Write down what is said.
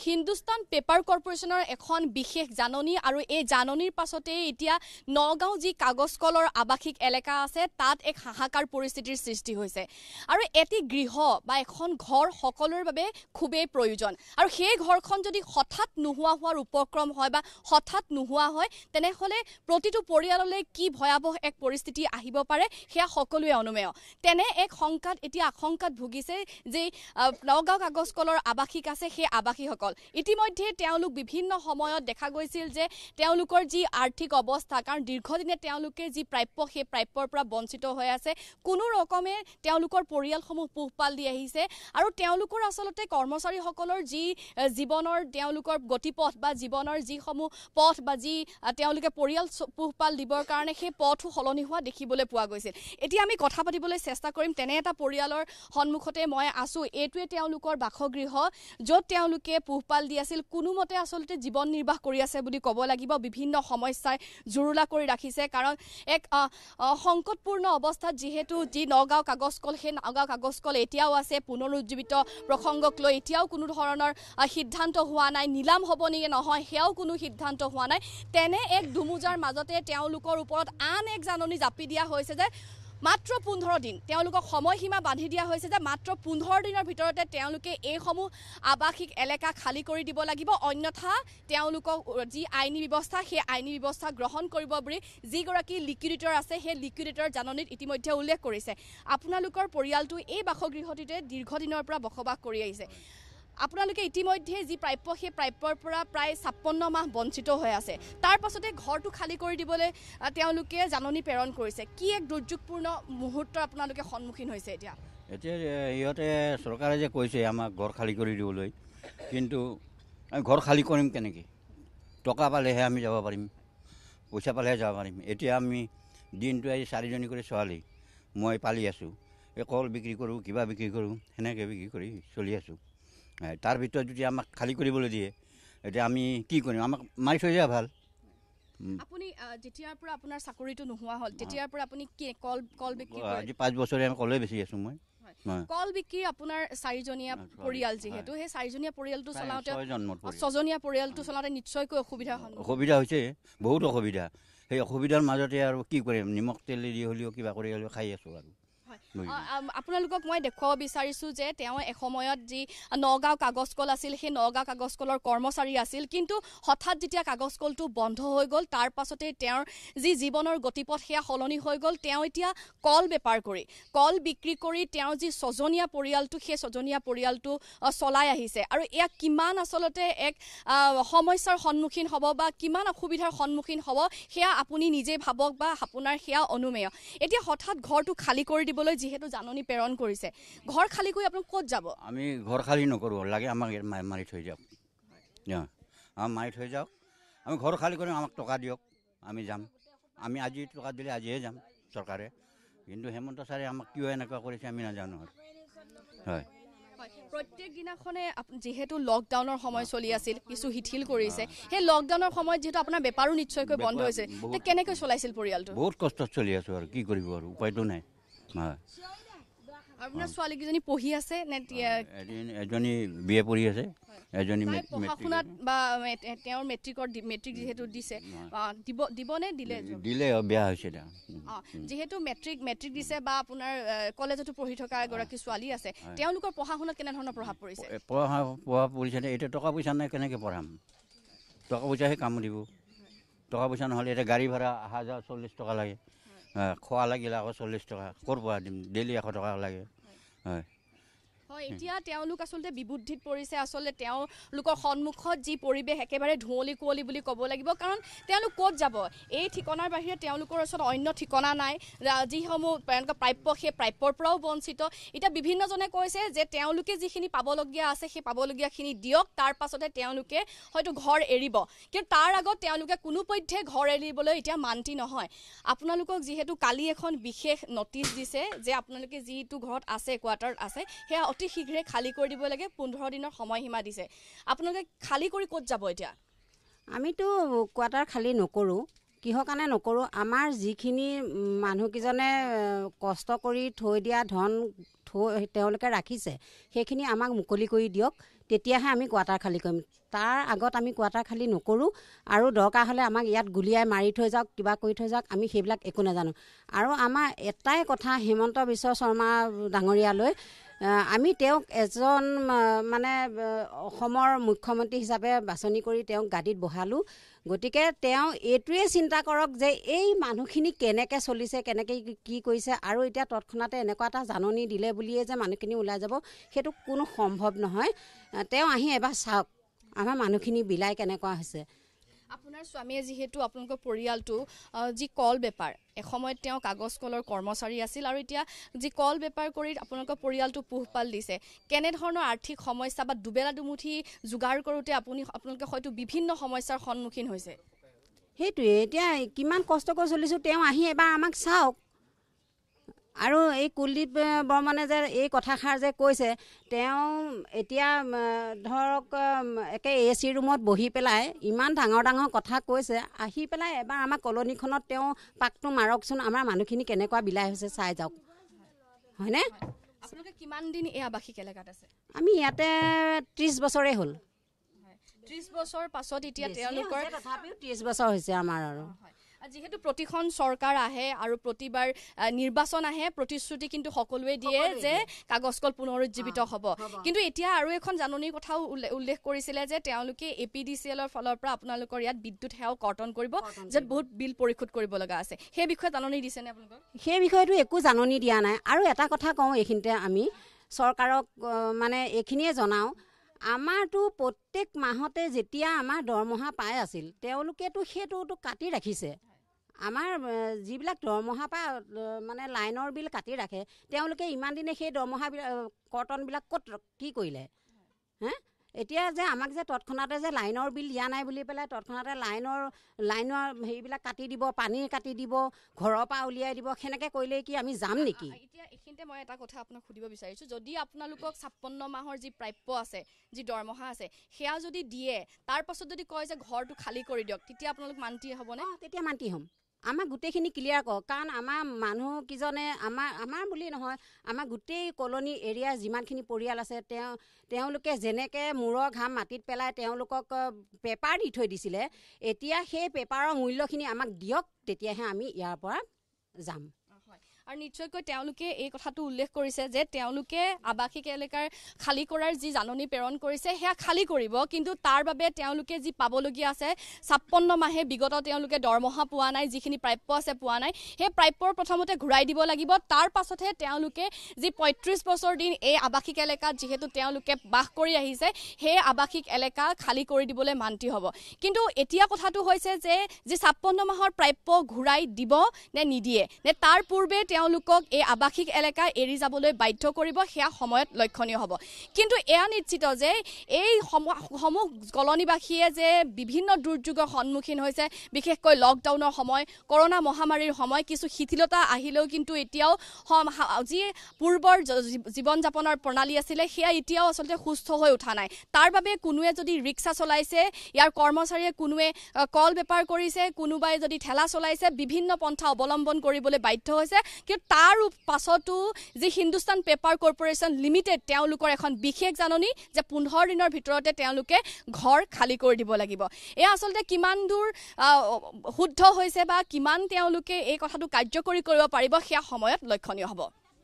Hindustan paper কৰ্পোৰেশ্যনৰ এখন বিশেষ জাননী আৰু এই জাননীৰ পাছতে এতিয়া নগাঁও যি কাগজ কলৰ আৱাসিক এলেকা আছে তাত এক হাহাকাৰ পৰিস্থিতিৰ সৃষ্টি হৈছে আৰু এটি গৃহ বা এখন ঘৰ সকলোৰ বাবে খুবেই প্ৰয়োজন আৰু সেই ঘৰখন যদি হঠাৎ নোহোৱা হোৱাৰ উপক্ৰম হয় বা হঠাৎ নোহোৱা হয় তেনেহলে প্ৰতিটো পৰিয়াললৈ কি ভয়াবহ এক পৰিস্থিতি আহিব পাৰে সেয়া সকলোৱে অনুমেয় তেনে এক সংকাত এতিয়া আশংকাত ভুগিছে যে নগাঁও কাগজ কলৰ আৱাসিক আছে সেই আৱাসীসকল ইতিমধ্যে তেওঁলোক বিভিন্ন সময়ত দেখা গৈছিল যে তেওঁলোকৰ যি আৰ্থিক অৱস্থা কাৰণ দীৰ্ঘদিনে তেওঁলোকে যি প্ৰাপ্য সেই প্ৰাপ্যৰ পৰা বঞ্চিত হৈ আছে কোনো ৰকমে তেওঁলোকৰ পৰিয়ালসমূহ পোহপাল দি আহিছে আৰু তেওঁলোকৰ আচলতে কৰ্মচাৰীসকলৰ যি জীৱনৰ তেওঁলোকৰ গতিপথ বা জীৱনৰ যিসমূহ পথ বা যি তেওঁলোকে পৰিয়াল পোহপাল দিবৰ কাৰণে সেই পথো সলনি হোৱা দেখিবলৈ পোৱা গৈছিল এতিয়া আমি কথা পাতিবলৈ চেষ্টা কৰিম তেনে এটা পৰিয়ালৰ সন্মুখতে মই আছো এইটোৱে তেওঁলোকৰ বাসগৃহ য'ত তেওঁলোকে পোহপাল দি আছিল কোনোমতে আচলতে জীৱন নিৰ্বাহ কৰি আছে বুলি ক'ব লাগিব বিভিন্ন সমস্যাই জুৰুলা কৰি ৰাখিছে কাৰণ এক সংকটপূৰ্ণ অৱস্থাত যিহেতু যি নগাঁও কাগজ কল সেই নগাঁও কাগজ কল এতিয়াও আছে পুনৰুজ্জীৱিত প্ৰসংগক লৈ এতিয়াও কোনো ধৰণৰ সিদ্ধান্ত হোৱা নাই নিলাম হ'ব নেকি নহয় সেয়াও কোনো সিদ্ধান্ত হোৱা নাই তেনে এক দুমুজাৰ মাজতে তেওঁলোকৰ ওপৰত আন এক জাননী জাপি দিয়া হৈছে যে মাত্ৰ 15 দিন তেওঁলোকক সময়সীমা বান্ধি দিয়া হৈছে যে মাত্ৰ 15 দিনৰ ভিতৰতে তেওঁলোকে এইসমূহ আৱাসিক এলেকা খালী কৰি দিব লাগিব অন্যথা তেওঁলোকক যি আইনী ব্যৱস্থা সেই আইনী ব্যৱস্থা গ্ৰহণ কৰিব বুলি যিগৰাকী লিকুইডেটৰ আছে সেই লিকুইডেটৰ জাননীত ইতিমধ্যে উল্লেখ কৰিছে আপোনালোকৰ পৰিয়ালটো এই বাসগৃহটিতে দীৰ্ঘদিনৰ পৰা বসবাস কৰি আহিছে আপোনালোকে ইতিমধ্যে যি প্ৰাপ্য সেই প্ৰাপ্যৰ পৰা প্ৰায় 56 মাহ বঞ্চিত হৈ আছে তাৰ পাছতে ঘৰটো খালী কৰি দিবলৈ তেওঁলোকে জাননী প্ৰেৰণ কৰিছে কি এক দুৰ্যোগপূৰ্ণ মুহূৰ্তৰ আপোনালোকে সন্মুখীন হৈছে এতিয়া ইহঁতে চৰকাৰে যে কৈছে আমাক ঘৰ খালী কৰি দিবলৈ কিন্তু আমি ঘৰ খালী কৰিম কেনেকৈ টকা পালেহে আমি যাব পাৰিম পইচা পালেহে যাব পাৰিম এতিয়া আমি দিনটো আজি 4জনী কৰি ছোৱালী মই পালি আছোঁ এই কল বিক্ৰী কৰোঁ কিবা বিক্ৰী কৰোঁ সেনেকৈ বিক্ৰী কৰি চলি আছোঁ তাৰ ভিতৰত যদি আমাক খালী কৰিবলৈ দিয়ে এতিয়া আমি কি কৰিম আমাক মাৰি থৈ দিয়া ভাল আপুনি যেতিয়াৰ পৰা আপোনাৰ চাকৰিটো নোহোৱা হ'ল তেতিয়াৰ পৰা আপুনি কি কল বিক্ৰী আজি 5 বছৰে আমি কলে বেছি আছোঁ মই কল বিক্ৰী আপোনাৰ 4জনীয়া পৰিয়াল যিহেতু সেই 4জনীয়া পৰিয়ালটো চলাওঁতে 6জনীয়া পৰিয়ালটো চলাওঁতে নিশ্চয়কৈ অসুবিধা হৈছে বহুত অসুবিধা সেই অসুবিধাৰ মাজতে আৰু কি কৰিম নিমখ তেল দি হ'লেও কিবা কৰি হ'লেও খাই আছোঁ আৰু আপোনালোকক মই দেখুৱাব বিচাৰিছোঁ যে তেওঁ এসময়ত যি নগাঁও কাগজ কল আছিল সেই নগাঁও কাগজ কলৰ কৰ্মচাৰী আছিল কিন্তু হঠাৎ যেতিয়া কাগজ কলটো বন্ধ হৈ গ'ল তাৰ পাছতে তেওঁৰ যি জীৱনৰ গতিপথ সেয়া সলনি হৈ গ'ল তেওঁ এতিয়া কল বেপাৰ কৰি কল বিক্ৰী কৰি তেওঁ যি 6জনীয়া পৰিয়ালটো সেই 6জনীয়া পৰিয়ালটো চলাই আহিছে আৰু এয়া কিমান আচলতে এক সমস্যাৰ সন্মুখীন হ'ব বা কিমান অসুবিধাৰ সন্মুখীন হ'ব সেয়া আপুনি নিজে ভাবক বা আপোনাৰ সেয়া অনুমেয় এতিয়া হঠাৎ ঘৰটো খালী কৰি দিবলৈ যিহেতু জাননী প্ৰেৰণ কৰিছে ঘৰ খালী কৰি আপোনালোক ক'ত যাব আমি ঘৰ খালী নকৰোঁ লাগে আমাক মাৰি থৈ যাওক মাৰি থৈ যাওক আমি ঘৰ খালী কৰিম আমাক টকা দিয়ক আমি যাম আমি আজি টকা দিলে আজিহে যাম চৰকাৰে কিন্তু হেমন্ত ছাৰে আমাক কিয় এনেকুৱা কৰিছে আমি নাজানো আৰু হয় প্ৰত্যেক দিনাখনে যেহেতু লকডাউনৰ সময় চলি আছিল কিছু শিথিল কৰিছে সেই লকডাউনৰ সময়ত যেহেতু আপোনাৰ বেপাৰো নিশ্চয়কৈ বন্ধ হৈছে কেনেকৈ চলাইছিল পৰিয়ালটো বহুত কষ্টত চলি আছোঁ আৰু কি কৰিব আৰু উপায়টো নাই আপোনাৰ ছোৱালীকেইজনী পঢ়ি আছে নে এজনী BA পঢ়ি আছে এজনী পঢ়া শুনাত বা তেওঁৰ মেট্ৰিক যিহেতু দিছে দিবনে দিলে বেয়া হৈছে যিহেতু মেট্ৰিক দিছে বা আপোনাৰ কলেজতো পঢ়ি থকা এগৰাকী ছোৱালী আছে তেওঁলোকৰ পঢ়া শুনাত কেনেধৰণৰ প্ৰভাৱ পৰিছে প্ৰভাৱ পৰিছে এতিয়া টকা পইচা নাই কেনেকৈ পঢ়াম টকা পইচাহে কাম দিব টকা পইচা নহ'লে এতিয়া গাড়ী ভাড়া অহা যোৱা 40 টকা লাগে খোৱা লাগিলে আকৌ 40 টকা ক'ৰ পৰা দিম ডেইলি 100 টকা লাগে হয় এতিয়া তেওঁলোক আচলতে বিবুদ্ধিত পৰিছে আচলতে তেওঁলোকৰ সন্মুখত যি পৰিৱেশ একেবাৰে ধুঁৱলি কুঁৱলি বুলি ক'ব লাগিব কাৰণ তেওঁলোক ক'ত যাব এই ঠিকনাৰ বাহিৰে তেওঁলোকৰ ওচৰত অন্য ঠিকনা নাই যিসমূহ প্ৰাপ্য সেই প্ৰাপ্যৰ পৰাও বঞ্চিত এতিয়া বিভিন্নজনে কৈছে যে তেওঁলোকে যিখিনি পাবলগীয়া আছে সেই পাবলগীয়াখিনি দিয়ক তাৰ পাছতে তেওঁলোকে হয়তো ঘৰ এৰিব কিন্তু তাৰ আগত তেওঁলোকে কোনোপধ্যে ঘৰ এৰিবলৈ এতিয়া মান্তি নহয় আপোনালোকক যিহেতু কালি এখন বিশেষ নটিচ দিছে যে আপোনালোকে যিটো ঘৰত আছে কোৱাৰ্টাৰত আছে সেয়া অতি শীঘ্ৰে খালী কৰি দিব লাগে 15 দিনৰ সময়সীমা দিছে আপোনালোকে খালী কৰি ক'ত যাব এতিয়া আমিতো কোৱাৰ্টাৰ খালী নকৰোঁ কিহৰ কাৰণে নকৰোঁ আমাৰ যিখিনি মানুহকেইজনে কষ্ট কৰি থৈ দিয়া ধন তেওঁলোকে ৰাখিছে সেইখিনি আমাক মুকলি কৰি দিয়ক তেতিয়াহে আমি কোৱাৰ্টাৰ খালী কৰিম। তাৰ আগত আমি কোৱাৰ্টাৰ খালী নকৰোঁ। আৰু দৰকাৰ হ'লে আমাক ইয়াত গুলিয়াই মাৰি থৈ যাওক, কিবা কৰি থৈ যাওক, আমি সেইবিলাক একো নাজানো। আৰু আমাৰ এটাই কথা, হিমন্ত বিশ্ব শৰ্মা ডাঙৰীয়ালৈ আমি তেওঁক এজন মানে অসমৰ মুখ্যমন্ত্ৰী হিচাপে বাছনি কৰি তেওঁক গাদীত বহালোঁ। গতিকে তেওঁ এইটোৱে চিন্তা কৰক যে এই মানুহখিনি কেনেকৈ চলিছে, কেনেকৈ কি কৰিছে। আৰু এতিয়া তৎক্ষণাতে এনেকুৱা এটা জাননী দিলে বুলিয়ে যে মানুহখিনি ওলাই যাব, সেইটো কোনো সম্ভৱ নহয়। তেওঁ আহি এবাৰ চাওক আমাৰ মানুহখিনি বিলাই কেনেকুৱা হৈছে। আপোনাৰ স্বামীয়ে যিহেতু আপোনালোকৰ পৰিয়ালটো যি কল বেপাৰ, এসময়ত তেওঁ কাগজ কলৰ কৰ্মচাৰী আছিল আৰু এতিয়া যি কল বেপাৰ কৰি আপোনালোকৰ পৰিয়ালটো পোহপাল দিছে, কেনেধৰণৰ আৰ্থিক সমস্যা বা দুবেলা দুমুঠি যোগাৰ কৰোঁতে আপোনালোকে হয়তো বিভিন্ন সমস্যাৰ সন্মুখীন হৈছে? সেইটোৱে, এতিয়া কিমান কষ্ট কৰি চলিছোঁ, তেওঁ আহি এবাৰ আমাক চাওক। আৰু এই কুলদীপ বৰ্মনে যে এই কথাষাৰ যে কৈছে, তেওঁ এতিয়া ধৰক একে AC ৰুমত বহি পেলাই ইমান ডাঙৰ ডাঙৰ কথা কৈছে, আহি পেলাই এবাৰ আমাৰ কলনীখনত তেওঁ পাকটো মাৰকচোন, আমাৰ মানুহখিনি কেনেকুৱা বিলাই হৈছে চাই যাওক, হয়নে? আপোনালোকে কিমান দিন এই আৱাসিক এলেকাত আছে? আমি ইয়াতে 30 বছৰে হ'ল। 30 বছৰ পাছত এতিয়া তেওঁলোকৰ তথাপিও 30 বছৰ হৈছে আমাৰ। আৰু যিহেতু প্ৰতিখন চৰকাৰ আহে আৰু প্ৰতিবাৰ নিৰ্বাচন আহে, প্ৰতিশ্ৰুতি কিন্তু সকলোৱে দিয়ে যে কাগজ কল পুনৰুজ্জীৱিত হ'ব। কিন্তু এতিয়া আৰু এখন জাননীৰ কথাও উল্লেখ কৰিছিলে যে তেওঁলোকে APDCLৰ ফালৰ পৰা আপোনালোকৰ ইয়াত বিদ্যুৎ সেৱাও কৰ্তন কৰিব, য'ত বহুত বিল পৰিশোধ কৰিব লগা আছে। সেই বিষয়ে জাননী দিছেনে আপোনালোকক? সেই বিষয়টো একো জাননী দিয়া নাই। আৰু এটা কথা কওঁ, এইখিনিতে আমি চৰকাৰক মানে এইখিনিয়ে জনাওঁ, আমাৰতো প্ৰত্যেক মাহতে যেতিয়া আমাৰ দৰমহা পাই আছিল, তেওঁলোকেতো সেইটোতো কাটি ৰাখিছে। আমাৰ যিবিলাক দৰমহা পাই মানে লাইনৰ বিল কাটি ৰাখে, তেওঁলোকে ইমান দিনে সেই দৰমহাবিলাক কৰ্তনবিলাক ক'ত কি কৰিলে? হে, এতিয়া যে আমাক যে তৎক্ষণাতে যে লাইনৰ বিল দিয়া নাই বুলি পেলাই তৎক্ষণাতে লাইনৰ হেৰিবিলাক কাটি দিব, পানী কাটি দিব, ঘৰৰ পৰা উলিয়াই দিব, সেনেকৈ কৰিলে কি আমি যাম নেকি? এতিয়া এইখিনিতে মই এটা কথা আপোনাক সুধিব বিচাৰিছোঁ, যদি আপোনালোকক 56 মাহৰ যি প্ৰাপ্য আছে, যি দৰমহা আছে, সেয়া যদি দিয়ে, তাৰ পাছত যদি কয় যে ঘৰটো খালী কৰি দিয়ক, তেতিয়া আপোনালোক মান্তি হ'বনে? তেতিয়া মান্তি হ'ম। আমাক গোটেইখিনি ক্লিয়াৰ কৰক। কাৰণ আমাৰ মানুহকেইজনে আমাৰ বুলি নহয়, আমাৰ গোটেই কলনী এৰিয়াৰ যিমানখিনি পৰিয়াল আছে, তেওঁলোকে যেনেকৈ মূৰৰ ঘাম মাটিত পেলাই তেওঁলোকক পেপাৰ দি থৈ দিছিলে, এতিয়া সেই পেপাৰৰ মূল্যখিনি আমাক দিয়ক, তেতিয়াহে আমি ইয়াৰ পৰা যাম। আৰু নিশ্চয়কৈ তেওঁলোকে এই কথাটো উল্লেখ কৰিছে যে তেওঁলোকে আৱাসিক এলেকাৰ খালী কৰাৰ যি জাননী প্ৰেৰণ কৰিছে সেয়া খালী কৰিব, কিন্তু তাৰ বাবে তেওঁলোকে যি পাবলগীয়া আছে 56 মাহে বিগত তেওঁলোকে দৰমহা পোৱা নাই, যিখিনি প্ৰাপ্য আছে পোৱা নাই, সেই প্ৰাপ্যৰ প্ৰথমতে ঘূৰাই দিব লাগিব। তাৰ পাছতহে তেওঁলোকে যি 35 বছৰ দিন এই আৱাসিক এলেকাত যিহেতু তেওঁলোকে বাস কৰি আহিছে, সেই আৱাসিক এলেকা খালী কৰি দিবলৈ মান্তি হ'ব। কিন্তু এতিয়া কথাটো হৈছে যে যি 56 মাহৰ প্ৰাপ্য ঘূৰাই দিব নে নিদিয়ে, নে তাৰ পূৰ্বে তেওঁলোকক এই আৱাসিক এলেকা এৰি যাবলৈ বাধ্য কৰিব, সেয়া সময়ত লক্ষণীয় হ'ব। কিন্তু এয়া নিশ্চিত যে এই সমূহ কলনীবাসীয়ে যে বিভিন্ন দুৰ্যোগৰ সন্মুখীন হৈছে, বিশেষকৈ লকডাউনৰ সময়, কৰোণা মহামাৰীৰ সময়, কিছু শিথিলতা আহিলেও কিন্তু এতিয়াও যি পূৰ্বৰ জীৱন যাপনৰ প্ৰণালী আছিলে সেয়া এতিয়াও আচলতে সুস্থ হৈ উঠা নাই। তাৰ বাবে কোনোৱে যদি ৰিক্সা চলাইছে, ইয়াৰ কৰ্মচাৰীয়ে কোনোৱে কল বেপাৰ কৰিছে, কোনোবাই যদি ঠেলা চলাইছে, বিভিন্ন পন্থা অৱলম্বন কৰিবলৈ বাধ্য হৈছে। কিন্তু তাৰ পাছতো যি হিন্দুস্তান পেপাৰ কৰ্পৰেশ্যন লিমিটেড, তেওঁলোকৰ এখন বিশেষ জাননী যে 15 দিনৰ ভিতৰতে তেওঁলোকে ঘৰ খালী কৰি দিব লাগিব। এয়া আচলতে কিমান দূৰ শুদ্ধ হৈছে বা কিমান তেওঁলোকে এই কথাটো কাৰ্যকৰী কৰিব পাৰিব, সেয়া সময়ত লক্ষণীয় হ'ব।